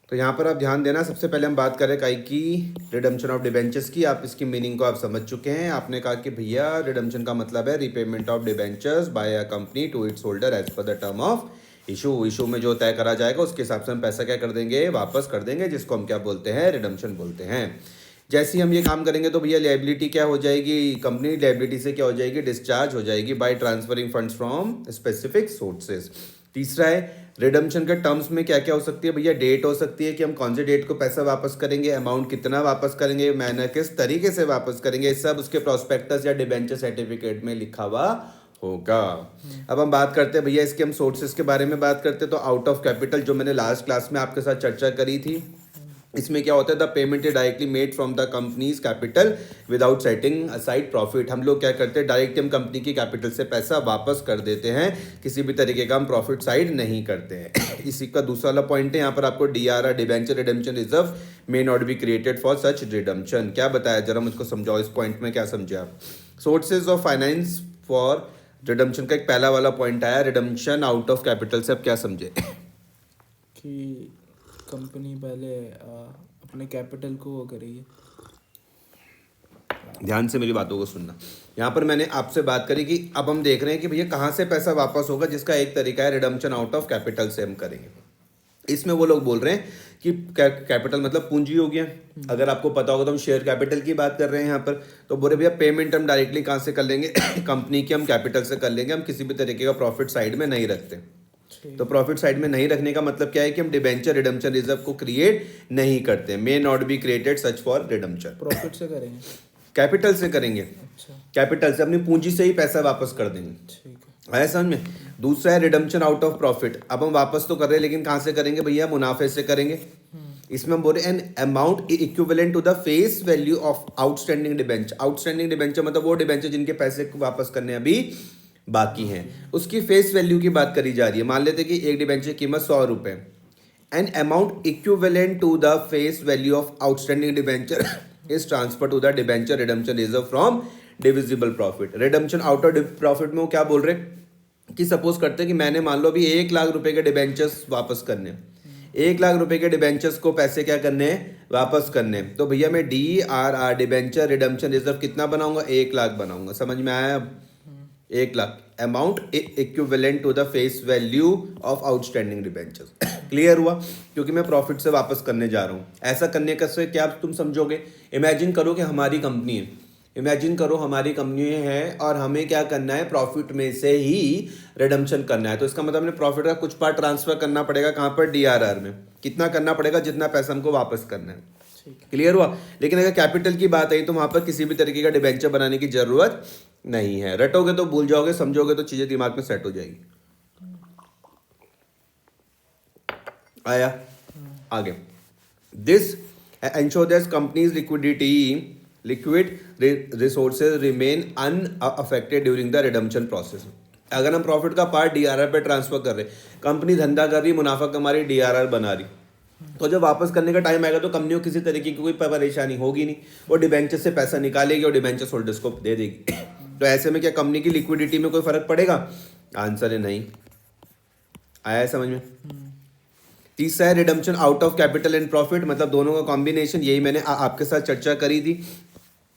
तो यहाँ पर आप ध्यान देना, सबसे पहले हम बात करें काई की रिडम्पशन ऑफ डिबेंचर्स की। आप इसकी मीनिंग को आप समझ चुके हैं। आपने कहा कि भैया रिडम्पशन का मतलब है repayment of debentures by a company to its holder as per the term of issue में जो तय करा जाएगा उसके हिसाब से हम पैसा क्या कर देंगे, वापस कर देंगे, जिसको हम क्या बोलते हैं, रिडम्पशन बोलते हैं। जैसे ही हम ये काम करेंगे तो भैया लायबिलिटी क्या हो जाएगी, कंपनी लायबिलिटी से क्या हो जाएगी, डिस्चार्ज हो जाएगी by transferring funds from specific sources. तीसरा है रिडम्पशन के टर्म्स में क्या क्या हो सकती है भैया, डेट हो सकती है कि हम कौन से डेट को पैसा वापस करेंगे, अमाउंट कितना वापस करेंगे, मैनर किस तरीके से वापस करेंगे, सब उसके प्रोस्पेक्टस या डिबेंचर सर्टिफिकेट में लिखा हुआ होगा। अब हम बात करते हैं भैया इसके, हम सोर्सेज के बारे में बात करते हैं। तो आउट ऑफ कैपिटल जो मैंने लास्ट क्लास में आपके साथ चर्चा करी थी, इसमें क्या होता है, the payment is directly made from the companies capital without setting aside profit. हम लोग क्या करते हैं, डायरेक्ट हम कंपनी की कैपिटल से पैसा वापस कर देते हैं, किसी भी तरीके का हम प्रॉफिट साइड नहीं करते हैं। इसी का दूसरा वाला पॉइंट है यहाँ पर आपको, DRR debenture redemption reserve may not be created for such redemption. क्या बताया जरा मुझको समझाओ, इस पॉइंट में क्या समझे आप। Sources of finance for redemption का एक पहला वाला पॉइंट आया, रिडेम्पशन आउट ऑफ कैपिटल से आप क्या समझे कि कंपनी पहले अपने कैपिटल को वो करेगी। ध्यान से मेरी बातों को सुनना। यहाँ पर मैंने आपसे बात करी कि अब हम देख रहे हैं कि भैया कहाँ से पैसा वापस होगा, जिसका एक तरीका है रिडम्पशन आउट ऑफ कैपिटल से हम करेंगे। इसमें वो लोग बोल रहे हैं कि कैपिटल मतलब पूंजी हो गया। अगर आपको पता होगा तो हम शेयर कैपिटल की बात कर रहे हैं यहाँ पर। तो बोले भैया पेमेंट हम डायरेक्टली कहाँ से कर लेंगे कंपनी की हम कैपिटल से कर लेंगे, हम किसी भी तरीके का प्रॉफिट साइड में नहीं रखते। तो प्रॉफिट साइड में नहीं रखने का मतलब क्या है कि हम डिबेंचर रिडम्पशन रिजर्व को क्रिएट नहीं करते, may not be created such for redemption. Profit से करेंगे, कैपिटल से करेंगे। अच्छा कैपिटल से अपनी पूंजी से ही पैसा वापस कर देंगे। ठीक है। आया समझ में। दूसरा है रिडम्पशन आउट ऑफ प्रॉफिट। अब हम वापस तो कर रहे हैं लेकिन कहाँ से करेंगे भैया, मुनाफे से करेंगे। इसमें हम बोल रहे हैं an amount equivalent to the face value of outstanding debenture. Outstanding debenture मतलब वो डिबेंचर जिनके पैसे वापस करने अभी बाकी हैं, उसकी फेस वैल्यू की बात करी जा रही है। मान लेते हैं कि एक डिबेंचर की कीमत 100 रुपये, an amount equivalent to the face value of outstanding debenture is transfer to the debenture redemption reserve from divisible profit. Redemption out of profit में वो क्या बोल रहे हैं कि सपोज करते हैं कि मैंने मान लो अभी 1 लाख रुपए के डिबेंचर्स वापस करने, 1 लाख रुपए के डिबेंचर्स को पैसे क्या करने हैं, वापस करने। तो भैया मैं DRR डिबेंचर रिडम्पशन रिजर्व कितना बनाऊंगा, 1 लाख बनाऊंगा। समझ में आया अब, 1 lakh amount equivalent to the face value of outstanding debentures. Clear हुआ, क्योंकि मैं प्रॉफिट से वापस करने जा रहा हूँ। ऐसा करने का से क्या तुम समझोगे, इमेजिन करो कि हमारी कंपनी है, इमेजिन करो हमारी कंपनी है और हमें क्या करना है, प्रॉफिट में से ही रिडम्पशन करना है। तो इसका मतलब हमें प्रॉफिट का कुछ पार्ट ट्रांसफर करना पड़ेगा, कहाँ पर, DRR में। कितना करना पड़ेगा, जितना पैसा हमको वापस करना है। क्लियर हुआ। लेकिन अगर कैपिटल की बात आई तो वहां पर किसी भी तरीके का डिबेंचर बनाने की जरूरत नहीं है। रटोगे तो भूल जाओगे, समझोगे तो चीजें दिमाग में सेट हो जाएगी। आया आगे, this ensure that companies liquid resources remain unaffected during the redemption process. अगर हम प्रॉफिट का पार्ट DRR पे ट्रांसफर कर रहे, कंपनी धंधा कर रही, मुनाफा कमा रही, DRR बना रही, तो जब वापस करने का टाइम आएगा तो कंपनी को किसी तरीके की कोई परेशानी होगी नहीं, वो डिबेंचर से पैसा निकालेगी और डिबेंचर होल्डर्स को दे देगी। तो ऐसे में क्या कंपनी की लिक्विडिटी में कोई फर्क पड़ेगा, आंसर है नहीं। आया है समझ में। तीसरा है redemption out of capital and profit, मतलब दोनों का कॉम्बिनेशन। यही मैंने आपके साथ चर्चा करी थी।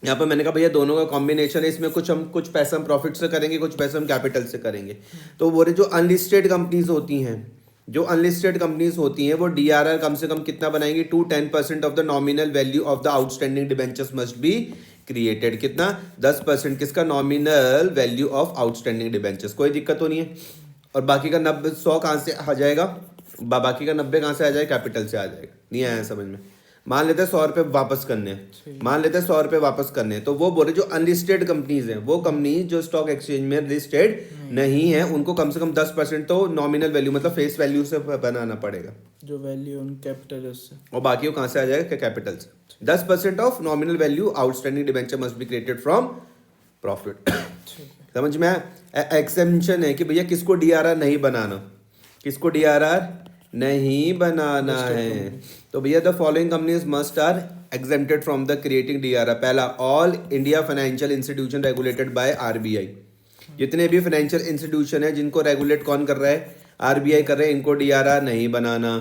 यहाँ पर मैंने कहा भैया दोनों का कॉम्बिनेशन है, इसमें कुछ पैसा हम प्रॉफिट से करेंगे, कुछ पैसा हम कैपिटल से करेंगे। तो वो जो अनलिस्टेड कंपनीज होती हैं, जो अनलिस्टेड कंपनीज होती हैं, वो DRR कम से कम कितना बनाएंगी, 10% of the nominal value of the outstanding debentures must be created. कितना, 10% किसका, nominal value of outstanding debentures. कोई दिक्कत तो नहीं है। और बाकी का 100 कहाँ से आ जाएगा, बाकी का 90 कहाँ से आ जाएगा, कैपिटल से आ जाएगा। नहीं आया समझ में। मान लेते हैं 100 रुपये वापस करने, मान लेते हैं 100 रुपये वापस करने, तो वो बोले जो अनलिस्टेड कंपनीज हैं, वो कंपनी जो स्टॉक एक्सचेंज में लिस्टेड नहीं है, उनको कम से कम 10% तो नॉमिनल वैल्यू मतलब फेस वैल्यू से बनाना पड़ेगा, जो वैल्यू उन कैपिटल है उससे, और बाकी वो कहाँ से आ जाएगा, कैपिटल से। 10% of nominal value outstanding debenture must be created from profit. समझ में आया। एक्सेप्शन है कि भैया किसको DRR नहीं बनाना, किसको DRR नहीं बनाना है। तो भैया the following companies must are exempted from the creating DRR। पहला, all India financial institution regulated by RBI। जितने भी फाइनेंशियल इंस्टीट्यूशन है जिनको रेगुलेट कौन कर रहा है, RBI कर रहे हैं, इनको DRR नहीं बनाना।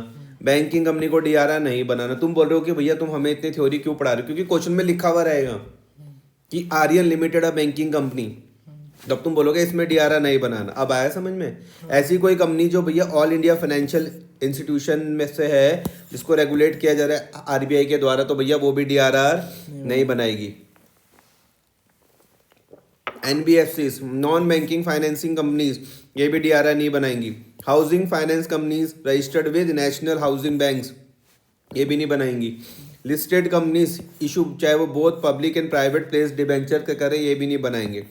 बैंकिंग कंपनी को डीआरआर नहीं बनाना। तुम बोल रहे हो कि भैया तुम हमें इतनी थ्योरी क्यों पढ़ा रहे हो, क्योंकि क्वेश्चन में लिखा हुआ रहेगा कि Aryan Limited a banking company, तब तुम बोलोगे इसमें डीआरआर नहीं बनाना। अब आया समझ में? ऐसी कोई कंपनी जो भैया ऑल इंडिया फाइनेंशियल इंस्टीट्यूशन में से है, जिसको रेगुलेट किया जा रहा है आरबीआई के द्वारा, तो भैया वो भी डीआरआर नहीं बनाएगी। NBFCs, non banking financing companies, ये भी डीआरआर नहीं बनाएंगी। Housing finance companies registered with national housing banks, ये भी नहीं बनाएंगी। लिस्टेड कंपनीज इशू, चाहे वो both public and private place debenture के करें, ये भी नहीं बनाएंगे।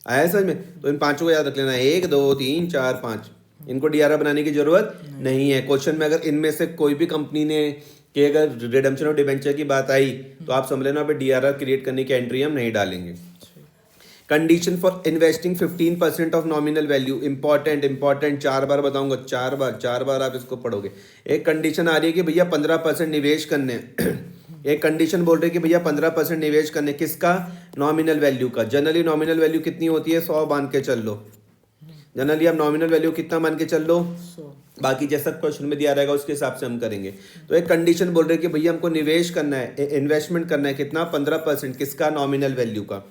आया समझ में? तो इन पांचों को याद रख लेना, 1 2 3 4 5, इनको डीआरआर बनाने की जरूरत नहीं है। क्वेश्चन में अगर इनमें से कोई भी कंपनी ने कि अगर रिडेम्पशन और डिबेंचर की बात आई तो आप समझ लेना, डीआरआर क्रिएट करने की एंट्री हम नहीं डालेंगे। Condition for investing 15% of nominal value, important 4 बार बताऊंगा, 4 बार आप इसको पढ़ोगे। एक कंडीशन आ रही है कि भैया 15% निवेश करने एक कंडीशन बोल रही है कि भैया 15% निवेश करने, किसका? नॉमिनल वैल्यू का। जनरली नॉमिनल वैल्यू कितनी होती है? 100 मान के चल लो। जनरली आप नॉमिनल वैल्यू कितना मान के चल लो, बाकी जैसा क्वेश्चन में दिया रहेगा उसके हिसाब से हम करेंगे। तो एक कंडीशन बोल रहे हैं कि भैया हमको निवेश करना है, इन्वेस्टमेंट करना है, कितना? 15%, किसका? नॉमिनल वैल्यू का।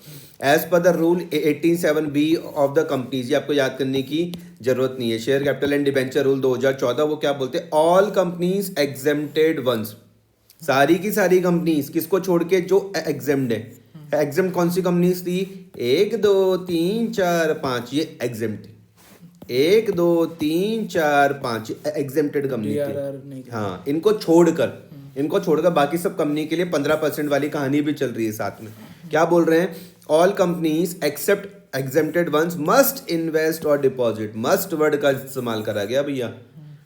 As per the rule 18(7)(b) of the companies, ये आपको याद करने की जरूरत नहीं है। Share capital and debenture rule 2014, वो क्या बोलते हैं? ऑल कंपनीज एग्जेम्प्टेड वंस, सारी की सारी कंपनीज किसको छोड़ के? जो एग्जेम्प्ट है। एग्जेम्प्ट कौन सी कंपनीज थी? 1 2 3 4 5, ये एग्जेम्प्ट 1 2 3 4 5 एग्जेम्प्टेड कंपनी थी। हाँ, इनको छोड़कर बाकी सब कंपनी के लिए 15% वाली कहानी भी चल रही है साथ में। क्या बोल रहे हैं? All companies except exempted ones must invest और डिपॉजिट। मस्ट वर्ड का इस्तेमाल करा गया भैया,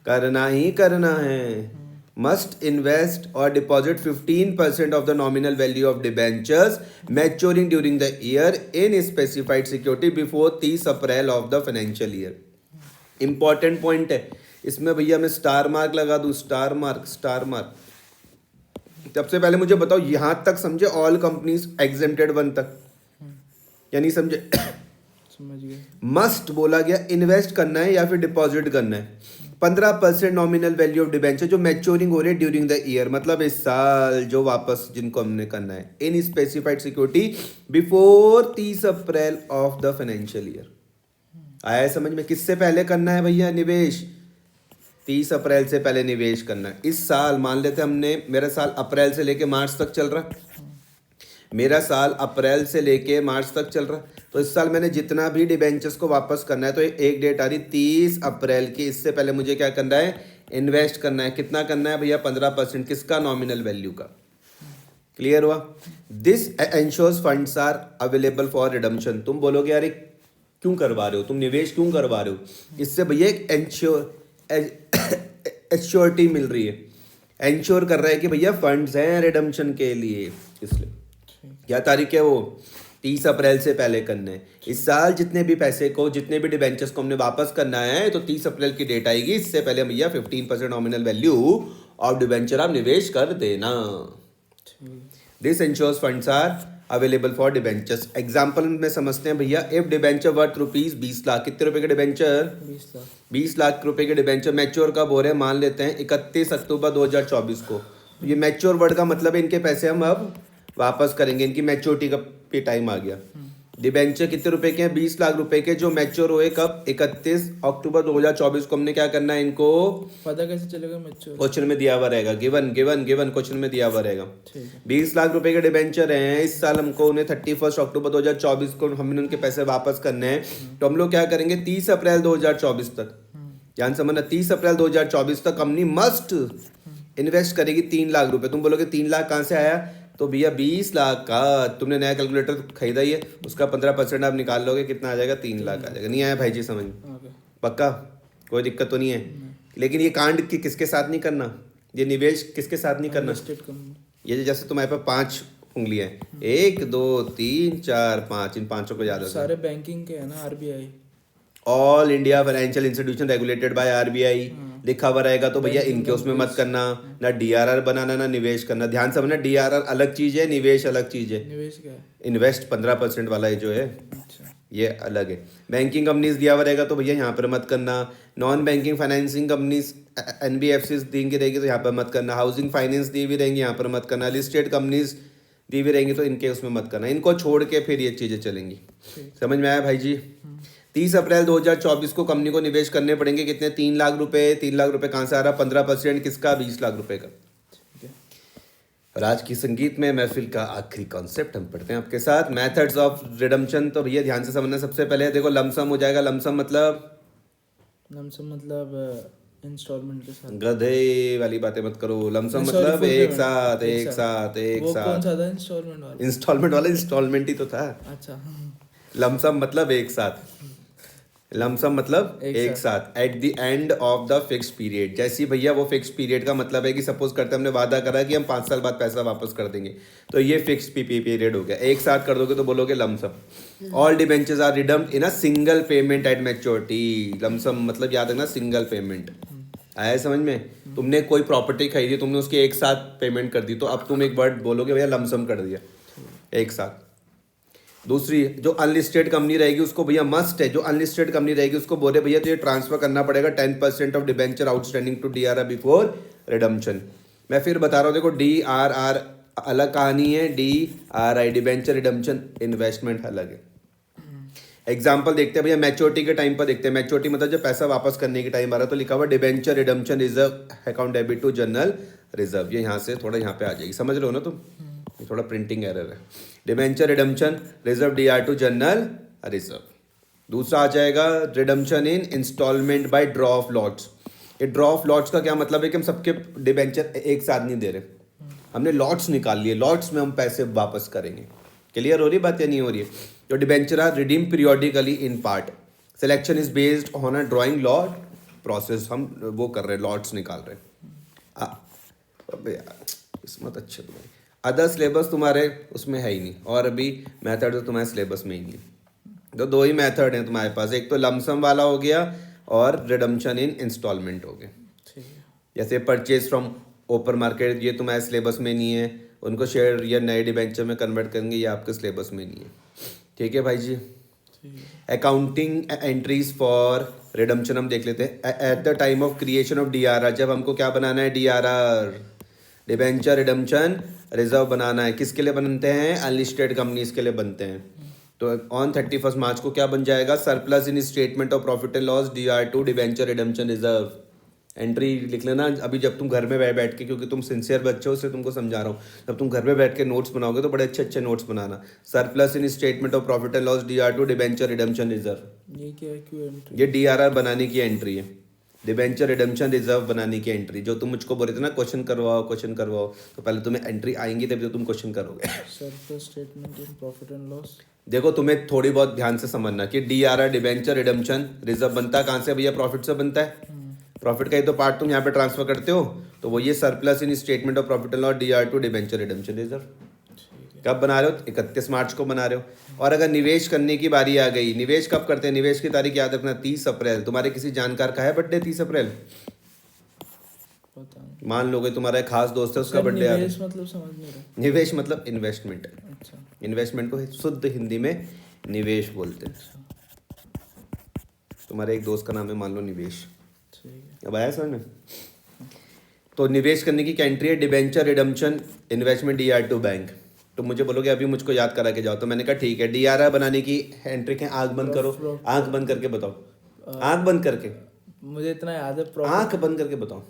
करना ही करना है। मस्ट इन्वेस्ट और deposit 15% of the nominal value of debentures maturing during the year in specified security before 30 April of the financial year. Important point है इसमें भैया, मैं स्टार मार्क लगा दूं, स्टार मार्क। सबसे पहले मुझे बताओ, यहां तक समझे? ऑल कंपनीज एग्जेम्प्टेड वन तक, यानी समझे? समझ गए। मस्ट बोला गया इन्वेस्ट करना है या फिर डिपॉजिट करना है। 15% नॉमिनल वैल्यू ऑफ डिबेंचर जो मैच्योरिंग हो रही है ड्यूरिंग द ईयर, मतलब इस साल जो वापस जिनको हमने करना है, इन specified security before 30 April of the financial year. आया समझ में? किससे पहले करना है भैया निवेश? 30 अप्रैल से पहले निवेश करना है। इस साल मान लेते हमने, मेरा साल अप्रैल से लेके मार्च तक चल रहा, तो इस साल मैंने जितना भी डिबेंचर्स को वापस करना है, तो एक डेट आ रही 30 अप्रैल की। इससे पहले मुझे क्या करना है? इन्वेस्ट करना है। कितना करना है भैया? 15%, किसका? नॉमिनल वैल्यू का। क्लियर हुआ? This ensures funds are available for redemption. तुम बोलोगे यार क्यों करवा रहे हो, तुम निवेश क्यों करवा रहे हो? इससे भैया एक एश्योरिटी मिल रही है, एंश्योर कर रहा है कि भैया फंड्स हैं रिडम्पशन के लिए। इसलिए क्या तारीख है वो? 30 अप्रैल से पहले करना है। इस साल जितने भी पैसे को, जितने भी डिबेंचर्स को हमने वापस करना है, तो 30 अप्रैल की डेट आएगी। इससे पहले भैया 15% नॉमिनल वैल्यू ऑफ डिबेंचर आप निवेश कर देना। This ensures funds are available for debentures. Example में समझते हैं भैया, if debenture worth rupees 20 lakh, कितने रुपए के डिबेंचर? 20 लाख रुपए के डिबेंचर मैच्योर कब हो रहे हैं? मान लेते हैं 31 अक्टूबर 2024 को। ये मैच्योर वर्ड का मतलब है इनके पैसे हम अब वापस करेंगे, इनकी मैच्योरिटी का भी टाइम आ गया। डिबेंचर कितने रुपए के हैं? 20 लाख रुपए के, जो मैच्योर हुए कब? 31 अक्टूबर 2024 को। हमने क्या करना है? इनको पता कैसे चलेगा मैच्योर? क्वेश्चन में दिया हुआ रहेगा, गिवन क्वेश्चन में दिया हुआ रहेगा। 20 लाख रुपए के डिबेंचर हैं, इस साल हमको उन्हें 31 अक्टूबर 2024 को हमने उनके पैसे वापस करने हैं। तो हम लोग क्या करेंगे? 30 अप्रैल 2024 तक, ध्यान समझना, 30 अप्रैल 2024 तक कंपनी मस्ट इन्वेस्ट करेगी 3 लाख रुपए। तुम बोलोगे 3 लाख कहाँ से आया? तो भैया 20 लाख का तुमने नया कैलकुलेटर खरीदा ही है, उसका 15% आप निकाल लोगे, कितना आ जाएगा? 3 लाख आ जाएगा। नहीं आया भाई जी समझ? पक्का? कोई दिक्कत तो नहीं है? लेकिन ये कांड किसके साथ नहीं करना, ये निवेश किसके साथ नहीं करना? ये जैसे तुम्हारे पास 5 उंगलियां हैं, 1 2 3 4 5, इन पांचों को याद रखना। सारे बैंकिंग के है ना, RBI, all India financial institution regulated by RBI लिखा हुआ रहेगा। तो भैया इनके उसमें मत करना, ना डीआरआर बनाना ना निवेश करना। ध्यान समझना, डीआरआर अलग चीज है, निवेश अलग चीज है। निवेश क्या है? इन्वेस्ट 15% वाला जो है। अच्छा। ये अलग है। बैंकिंग कंपनीज दिया हुआ रहेगा तो भैया यहाँ पर मत करना। Non banking financing companies NBFC देंगे रहेगी तो यहाँ पर मत करना। हाउसिंग फाइनेंस दी हुई रहेंगी यहाँ पर मत करना। लिस्टेड कंपनीज दी हुई रहेंगी तो इनके उसमें मत करना। इनको छोड़ के फिर ये चीज़ें चलेंगी। समझ में आया भाई जी? 30 अप्रैल 2024 को कंपनी को निवेश करने पड़ेंगे कितने? 3 लाख रुपए। 3 लाख रुपए कहाँ से आ रहा? 15% किसका? 20 लाख रुपए का। ठीक है। और आज की संगीत में महफिल का आखिरी कॉन्सेप्ट हम पढ़ते हैं आपके साथ, मेथड्स ऑफ रिडम्पशन। तो भैया ध्यान से समझना। सबसे पहले देखो लमसम हो जाएगा। लमसम मतलब इंस्टॉलमेंट के साथ। गधे वाली बातें मत करो। लमसम नहीं, sorry, मतलब full एक payment, साथ एक एक साथ। साथ एक वो कौन साथ। सा था इंस्टॉलमेंट वाला? इंस्टॉलमेंट वाला इंस्टॉलमेंट ही तो था। अच्छा। लमसम मतलब एक साथ। लमसम मतलब एक एक साथ at the end of the fix period. जैसे ही भैया वो फिक्स पीरियड का मतलब है कि सपोज करते हैं हमने वादा करा कि हम 5 साल बाद पैसा वापस कर देंगे, तो ये फिक्स पीरियड हो गया। एक साथ कर दोगे तो बोलोगे lump sum. All debentures are redeemed in a single payment at maturity. Lump sum मतलब याद रखना सिंगल पेमेंट। आया समझ में? तुमने कोई प्रॉपर्टी खरीदी, तुमने उसकी एक साथ पेमेंट कर दी, तो अब तुम एक वर्ड बोलोगे भैया लमसम कर दिया एक साथ। दूसरी जो अनलिस्टेड कंपनी रहेगी उसको भैया मस्ट है, जो अनलिस्टेड कंपनी रहेगी उसको बोले भैया तो ये ट्रांसफर करना पड़ेगा 10% of debenture outstanding to DRR before redemption. मैं फिर बता रहा हूँ, देखो डीआरआर अलग कहानी है, डीआरआई डिबेंचर रिडम्पशन इन्वेस्टमेंट अलग है। एग्जाम्पल देखते हैं भैया मैच्योरिटी के टाइम पर देखते हैं। मैच्योरिटी मतलब जब पैसा वापस करने के टाइम आ रहा है तो लिखा हुआ debenture redemption reserve account debit to general reserve. ये यहाँ से थोड़ा यहाँ पे आ जाएगी, समझ रहे हो ना तुम? ये थोड़ा प्रिंटिंग एरर है। Debenture redemption reserve DR to general reserve. दूसरा आ जाएगा redemption in installment by draw of lots. ये ड्रॉ ऑफ लॉट्स का क्या मतलब है कि हम सबके डिबेंचर एक साथ नहीं दे रहे, हमने लॉट्स निकाल लिए, लॉट्स में हम पैसे वापस करेंगे। क्लियर हो रही बात या नहीं हो रही है? जो debenture are redeem periodically in part. Selection is based on a drawing lot process. हम वो कर रहे हैं, लॉट्स निकाल रहे हैं। अबे यार किस्मत अच्छी तुम्हारी। अदर सिलेबस तुम्हारे उसमें है ही नहीं, और अभी मेथड तो तुम्हारे सिलेबस में ही नहीं। तो दो ही मेथड हैं तुम्हारे पास, एक तो लमसम वाला हो गया और रिडम्पशन इन इंस्टॉलमेंट हो गया। ठीक है। जैसे परचेज फ्रॉम ओपन मार्केट, ये तुम्हारे सिलेबस में नहीं है। उनको शेयर या नए डिबेंचर में कन्वर्ट करेंगे, ये आपके सिलेबस में नहीं है। ठीक है भाई जी? अकाउंटिंग एंट्रीज फॉर रिडम्पशन हम देख लेते हैं। At the time of creation of DRR, जब हमको क्या बनाना है? डीआरआर डिबेंचर रिडम्पशन रिजर्व बनाना है। किसके लिए बनते हैं? अनलिस्टेड कंपनीज के लिए बनते हैं। तो ऑन 31 मार्च को क्या बन जाएगा? Surplus in statement of profit and loss DR to debenture redemption reserve. Entry लिख लेना अभी जब तुम घर में बैठ के, क्योंकि तुम सिंसियर बच्चे हो इसलिए तुमको समझा रहा हूँ। जब तुम घर में बैठ के नोट्स बनाओगे तो बड़े अच्छे अच्छे नोट्स बनाना। Surplus in statement of profit and loss DR to debenture redemption reserve. ये क्या है? क्यों एंट्री? ये डीआरआर बनाने की एंट्री है, डिबेंचर रिडम्पशन रिजर्व बनाने की एंट्री। जो तुम मुझको बोल रहे थे ना क्वेश्चन करवाओ, तो पहले तुम्हें एंट्री आएंगी तभी तो तुम क्वेश्चन करोगे। Surplus statement in profit and loss. देखो तुम्हें थोड़ी बहुत ध्यान से समझना कि डीआरआर डिबेंचर रिडम्पशन रिजर्व बनता है कहाँ से भैया? प्रॉफिट से बनता है। प्रॉफिट का ही तो पार्ट तुम यहाँ पे ट्रांसफर करते हो, तो वो ये surplus in statement of profit and loss DR to debenture redemption reserve. कब बना रहे हो? 31 मार्च को बना रहे हो। और अगर निवेश करने की बारी आ गई, निवेश कब करते हैं? निवेश की तारीख याद रखना 30 अप्रैल। तुम्हारे किसी जानकार का है बर्थडे 30 अप्रैल? पता नहीं। मान लोगे तुम्हारा एक खास दोस्त है उसका सर, बर्थडे आ रहा निवेश है। मतलब समझ नहीं रहा। निवेश मतलब इन्वेस्टमेंट। अच्छा। इन्वेस्टमेंट को शुद्ध हिंदी में निवेश बोलते हैं। तुम्हारे एक दोस्त का नाम है मान लो निवेश। ठीक है। अब आया समझ में? तो निवेश करने की क्या एंट्री है? Debenture redemption investment DR to bank. तो मुझे बोलोगे अभी मुझको याद करा के जाओ, तो मैंने कहा ठीक है। डीआरआर बनाने की एंट्री क्या? आंख बंद करो, आंख बंद करके बताओ। आंख बंद करके, मुझे इतना याद है। आंख बंद करके बताओ।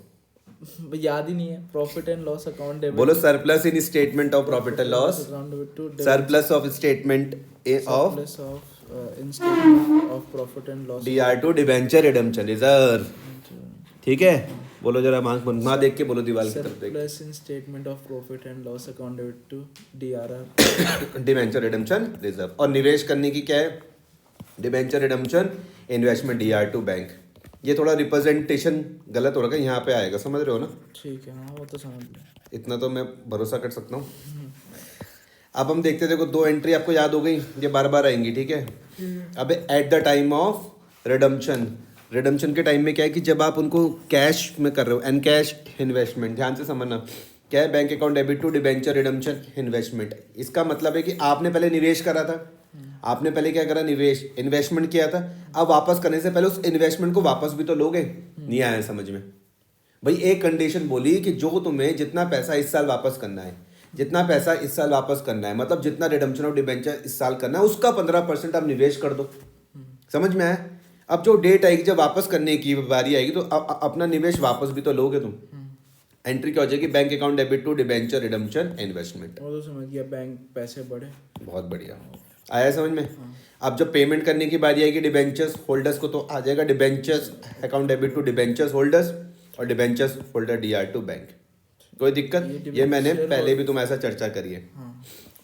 याद ही नहीं है। Profit and loss account debit. बोलो surplus in statement of profit and loss. Account debit to surplus of statement of surplus of in statement of profit and loss DR to debenture redemption reserve. ठीक है? बोलो जरा आंख बंद, वहां देख के बोलो, दीवार की तरफ देख। Surplus in statement of profit and loss account debit to DRR debenture redemption reserve. और निवेश करने की क्या है? Debenture redemption investment DR to bank. ये थोड़ा रिप्रेजेंटेशन गलत हो रहा है, यहाँ पे आएगा, समझ रहे हो ना? ठीक है। हाँ, वो तो समझ लिया। इतना तो मैं भरोसा कर सकता हूँ। अब हम देखते हैं, देखो दो एंट्री आपको याद हो गई, ये बार बार आएंगी। ठीक है? अब at the time of redemption, redemption के टाइम में क्या है कि जब आप उनको कैश में कर रहे हो, एन कैश इन्वेस्टमेंट। ध्यान से समझना क्या है? Bank account debit to debenture redemption investment. इसका मतलब है कि आपने पहले निवेश करा था, आपने पहले क्या करा, निवेश इन्वेस्टमेंट किया था, अब वापस करने से पहले उस इन्वेस्टमेंट को वापस भी तो लोगे। नहीं आया समझ में भाई। एक कंडीशन बोली कि जो तुम्हें जितना पैसा इस साल वापस करना है, जितना पैसा इस साल वापस करना है, मतलब जितना रिडम्पशन ऑफ डिबेंचर इस साल करना है उसका 15% आप निवेश कर दो। समझ में आया। अब जो डेट आएगी जब वापस करने की बारी आएगी तो अपना निवेश वापस भी तो लोगे तुम। एंट्री क्या हो जाएगी, bank account debit to debenture redemption investment. वो तो समझ गया, बैंक पैसे बढ़े। बहुत बढ़िया, आया समझ में। अब जब पेमेंट करने की बारी आएगी डिबेंचर्स होल्डर्स को, तो आ जाएगा debentures account debit to debentures holders और debentures holder DR to bank. कोई दिक्कत, ये मैंने पहले भी तुम ऐसा चर्चा करी है।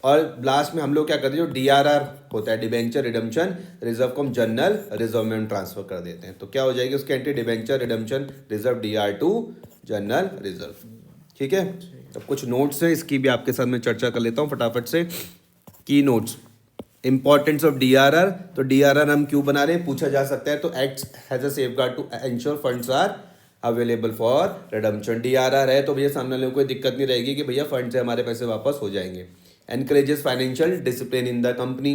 और लास्ट में हम लोग क्या करते हैं, जो DRR होता है डिबेंचर रिडम्पशन रिजर्व को हम जनरल रिजर्व में हम ट्रांसफर कर देते हैं। तो क्या हो जाएगी उसकी entry, debenture redemption reserve DR to general reserve. ठीक है। अब कुछ नोट्स है, इसकी भी आपके साथ में चर्चा कर लेता हूँ फटाफट से। की नोट्स, इंपॉर्टेंस ऑफ DRR। तो DRR हम क्यों बना रहे हैं, पूछा जा सकता है। तो acts has a safeguard to ensure funds are available for redemption. DRR है तो भैया सामने वाले को कोई दिक्कत नहीं रहेगी कि भैया फंड से हमारे पैसे वापस हो जाएंगे। Encourages financial discipline in the company.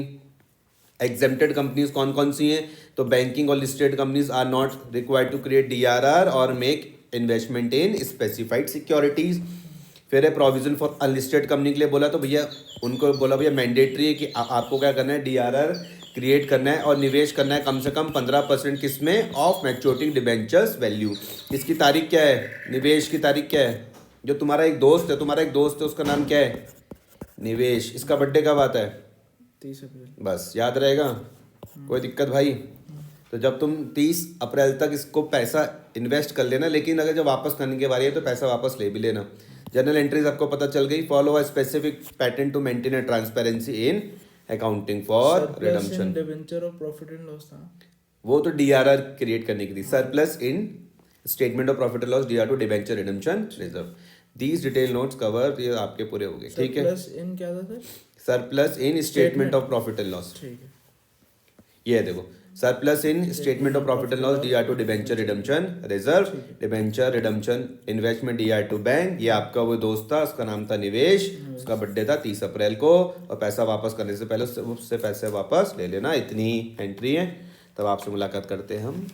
Exempted companies कौन कौन सी हैं, तो बैंकिंग और listed companies are not required to create DRR और make investment in specified securities. फिर है प्रोविजन फॉर अनलिस्टेड कंपनी के लिए बोला, तो भैया उनको बोला भैया मैंडेटरी है कि आपको क्या करना है, DRR क्रिएट करना है और निवेश करना है कम से कम 15% किसमें, ऑफ मैच्योरिटी डिबेंचर्स वैल्यू। इसकी तारीख क्या है, निवेश की तारीख क्या है। जो तुम्हारा एक दोस्त है उसका नाम क्या है, निवेश। इसका बर्थडे कब आता है, 30 अप्रैल। बस याद रहेगा, कोई दिक्कत भाई। तो जब तुम 30 अप्रैल तक इसको पैसा इन्वेस्ट कर लेना, लेकिन अगर जब वापस करने की बारी है तो पैसा वापस ले भी लेना। जनरल एंट्रीज आपको पता चल गई। Follow a specific pattern to maintain a transparency in accounting for redemption. Debenture और प्रॉफिट एंड लॉस था वो तो DRR क्रिएट करने की थी। Surplus in statement of profit and loss DR to debenture redemption reserve. These detail notes cover, ये आपके पूरे हो गए। ठीक है। प्लस इन क्या था sir, surplus in statement of profit and loss. ठीक है। ये देखो, surplus in statement of profit and loss DR to debenture redemption reserve, debenture redemption investment DR to bank. ये आपका वो दोस्त था, उसका नाम था निवेश, उसका बर्थडे था 30 अप्रैल को, और पैसा वापस करने से पहले उससे पैसे वापस ले लेना। इतनी एंट्री है। तब आपसे मुलाकात करते हैं हम